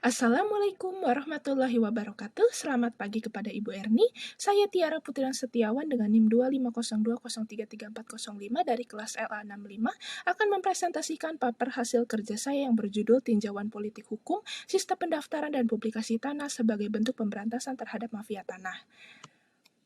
Assalamualaikum warahmatullahi wabarakatuh. Selamat pagi kepada Ibu Erni. Saya Tiara Putran Setiawan dengan NIM 25020334405 dari kelas LA65 akan mempresentasikan paper hasil kerja saya yang berjudul Tinjauan Politik Hukum, Sistem Pendaftaran dan Publikasi Tanah sebagai bentuk pemberantasan terhadap mafia tanah.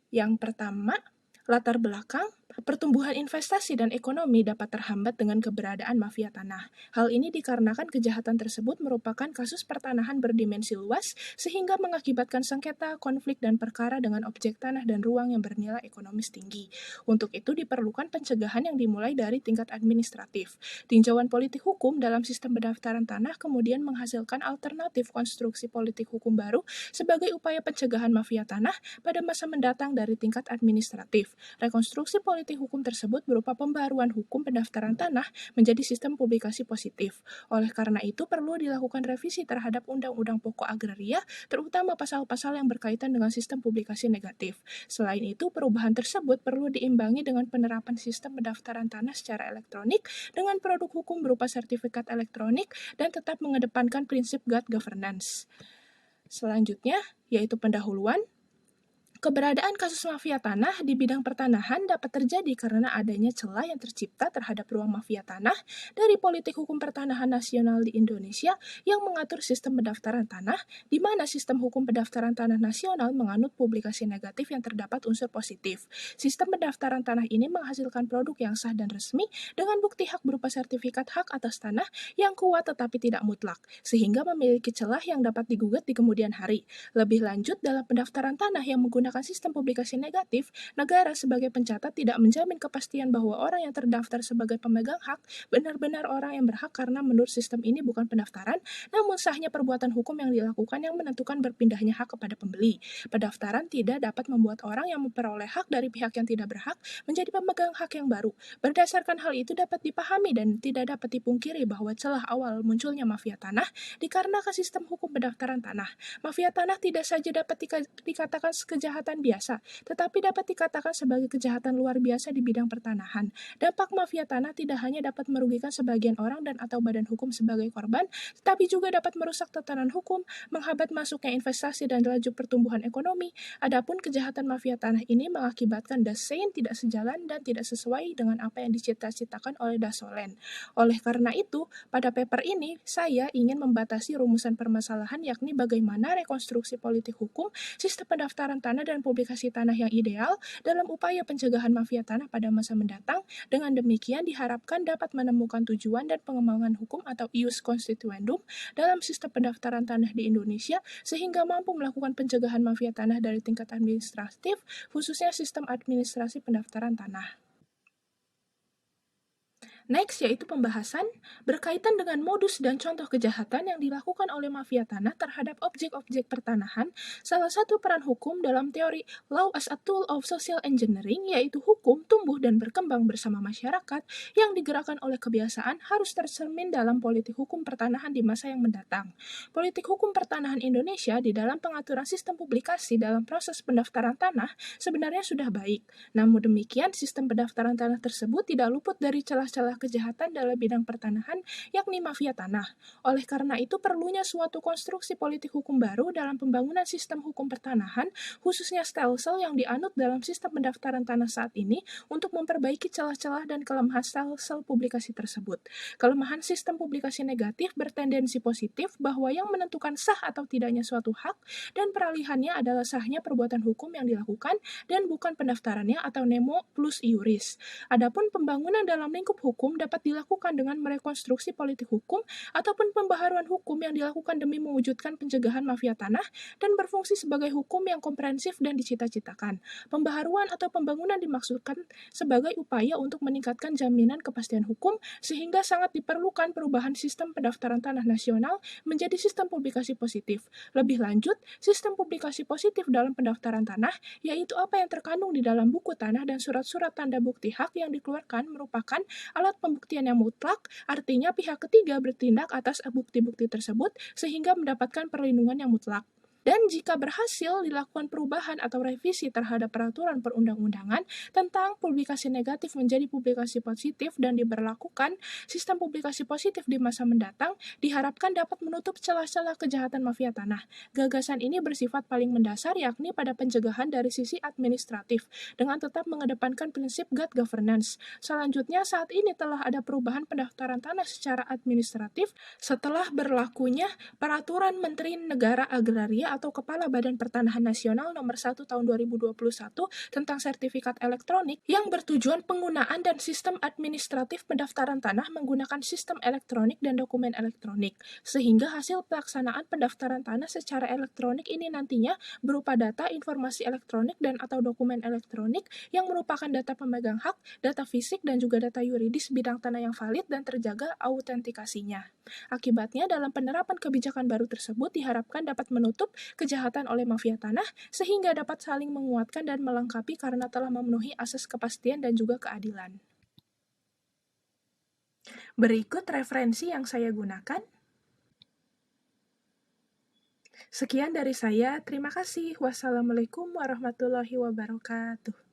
Yang pertama, latar belakang, pertumbuhan investasi dan ekonomi dapat terhambat dengan keberadaan mafia tanah. Hal ini dikarenakan kejahatan tersebut merupakan kasus pertanahan berdimensi luas sehingga mengakibatkan sengketa, konflik, dan perkara dengan objek tanah dan ruang yang bernilai ekonomis tinggi. Untuk itu diperlukan pencegahan yang dimulai dari tingkat administratif. Tinjauan politik hukum dalam sistem pendaftaran tanah kemudian menghasilkan alternatif konstruksi politik hukum baru sebagai upaya pencegahan mafia tanah pada masa mendatang dari tingkat administratif. Rekonstruksi politik hukum tersebut berupa pembaruan hukum pendaftaran tanah menjadi sistem publikasi positif. Oleh karena itu, perlu dilakukan revisi terhadap Undang-Undang Pokok Agraria, terutama pasal-pasal yang berkaitan dengan sistem publikasi negatif. Selain itu, perubahan tersebut perlu diimbangi dengan penerapan sistem pendaftaran tanah secara elektronik dengan produk hukum berupa sertifikat elektronik dan tetap mengedepankan prinsip good governance. Selanjutnya, yaitu pendahuluan. Keberadaan kasus mafia tanah di bidang pertanahan dapat terjadi karena adanya celah yang tercipta terhadap ruang mafia tanah dari politik hukum pertanahan nasional di Indonesia yang mengatur sistem pendaftaran tanah, di mana sistem hukum pendaftaran tanah nasional menganut publikasi negatif yang terdapat unsur positif. Sistem pendaftaran tanah ini menghasilkan produk yang sah dan resmi dengan bukti hak berupa sertifikat hak atas tanah yang kuat tetapi tidak mutlak, sehingga memiliki celah yang dapat digugat di kemudian hari. Lebih lanjut, dalam pendaftaran tanah yang menggunakan sistem publikasi negatif, negara sebagai pencatat tidak menjamin kepastian bahwa orang yang terdaftar sebagai pemegang hak benar-benar orang yang berhak karena menurut sistem ini bukan pendaftaran, namun sahnya perbuatan hukum yang dilakukan yang menentukan berpindahnya hak kepada pembeli. Pendaftaran tidak dapat membuat orang yang memperoleh hak dari pihak yang tidak berhak menjadi pemegang hak yang baru. Berdasarkan hal itu dapat dipahami dan tidak dapat dipungkiri bahwa celah awal munculnya mafia tanah dikarenakan sistem hukum pendaftaran tanah. Mafia tanah tidak saja dapat dikatakan kejahatan biasa, tetapi dapat dikatakan sebagai kejahatan luar biasa di bidang pertanahan. Dampak mafia tanah tidak hanya dapat merugikan sebagian orang dan atau badan hukum sebagai korban, tetapi juga dapat merusak tatanan hukum, menghambat masuknya investasi dan laju pertumbuhan ekonomi. Adapun kejahatan mafia tanah ini mengakibatkan Dasein tidak sejalan dan tidak sesuai dengan apa yang dicita-citakan oleh Dasolen. Oleh karena itu, pada paper ini saya ingin membatasi rumusan permasalahan yakni bagaimana rekonstruksi politik hukum, sistem pendaftaran tanah dan publikasi tanah yang ideal dalam upaya pencegahan mafia tanah pada masa mendatang. Dengan demikian diharapkan dapat menemukan tujuan dan pengembangan hukum atau ius constituendum dalam sistem pendaftaran tanah di Indonesia sehingga mampu melakukan pencegahan mafia tanah dari tingkat administratif, khususnya sistem administrasi pendaftaran tanah. Next, yaitu pembahasan berkaitan dengan modus dan contoh kejahatan yang dilakukan oleh mafia tanah terhadap objek-objek pertanahan. Salah satu peran hukum dalam teori Law as a Tool of Social Engineering yaitu hukum tumbuh dan berkembang bersama masyarakat yang digerakkan oleh kebiasaan harus tercermin dalam politik hukum pertanahan di masa yang mendatang. Politik hukum pertanahan Indonesia di dalam pengaturan sistem publikasi dalam proses pendaftaran tanah sebenarnya sudah baik. Namun demikian, sistem pendaftaran tanah tersebut tidak luput dari celah-celah kejahatan dalam bidang pertanahan, yakni mafia tanah. Oleh karena itu, perlunya suatu konstruksi politik hukum baru dalam pembangunan sistem hukum pertanahan, khususnya stelsel yang dianut dalam sistem pendaftaran tanah saat ini untuk memperbaiki celah-celah dan kelemahan stelsel publikasi tersebut. Kelemahan sistem publikasi negatif bertendensi positif bahwa yang menentukan sah atau tidaknya suatu hak dan peralihannya adalah sahnya perbuatan hukum yang dilakukan dan bukan pendaftarannya atau nemo plus iuris. Adapun pembangunan dalam lingkup hukum dapat dilakukan dengan merekonstruksi politik hukum ataupun pembaharuan hukum yang dilakukan demi mewujudkan pencegahan mafia tanah dan berfungsi sebagai hukum yang komprehensif dan dicita-citakan. Pembaharuan atau pembangunan dimaksudkan sebagai upaya untuk meningkatkan jaminan kepastian hukum sehingga sangat diperlukan perubahan sistem pendaftaran tanah nasional menjadi sistem publikasi positif. Lebih lanjut, sistem publikasi positif dalam pendaftaran tanah yaitu apa yang terkandung di dalam buku tanah dan surat-surat tanda bukti hak yang dikeluarkan merupakan alat pembuktian yang mutlak, artinya pihak ketiga bertindak atas bukti-bukti tersebut sehingga mendapatkan perlindungan yang mutlak. Dan jika berhasil dilakukan perubahan atau revisi terhadap peraturan perundang-undangan tentang publikasi negatif menjadi publikasi positif dan diberlakukan sistem publikasi positif di masa mendatang, diharapkan dapat menutup celah-celah kejahatan mafia tanah. Gagasan ini bersifat paling mendasar yakni pada pencegahan dari sisi administratif, dengan tetap mengedepankan prinsip good governance. Selanjutnya, saat ini telah ada perubahan pendaftaran tanah secara administratif setelah berlakunya Peraturan Menteri Negara Agraria atau Kepala Badan Pertanahan Nasional Nomor 1 Tahun 2021 tentang sertifikat elektronik yang bertujuan penggunaan dan sistem administratif pendaftaran tanah menggunakan sistem elektronik dan dokumen elektronik, sehingga hasil pelaksanaan pendaftaran tanah secara elektronik ini nantinya berupa data informasi elektronik dan atau dokumen elektronik yang merupakan data pemegang hak, data fisik, dan juga data yuridis bidang tanah yang valid dan terjaga autentikasinya. Akibatnya, dalam penerapan kebijakan baru tersebut diharapkan dapat menutup kejahatan oleh mafia tanah sehingga dapat saling menguatkan dan melengkapi karena telah memenuhi asas kepastian dan juga keadilan. Berikut referensi yang saya gunakan. Sekian dari saya, terima kasih. Wassalamualaikum warahmatullahi wabarakatuh.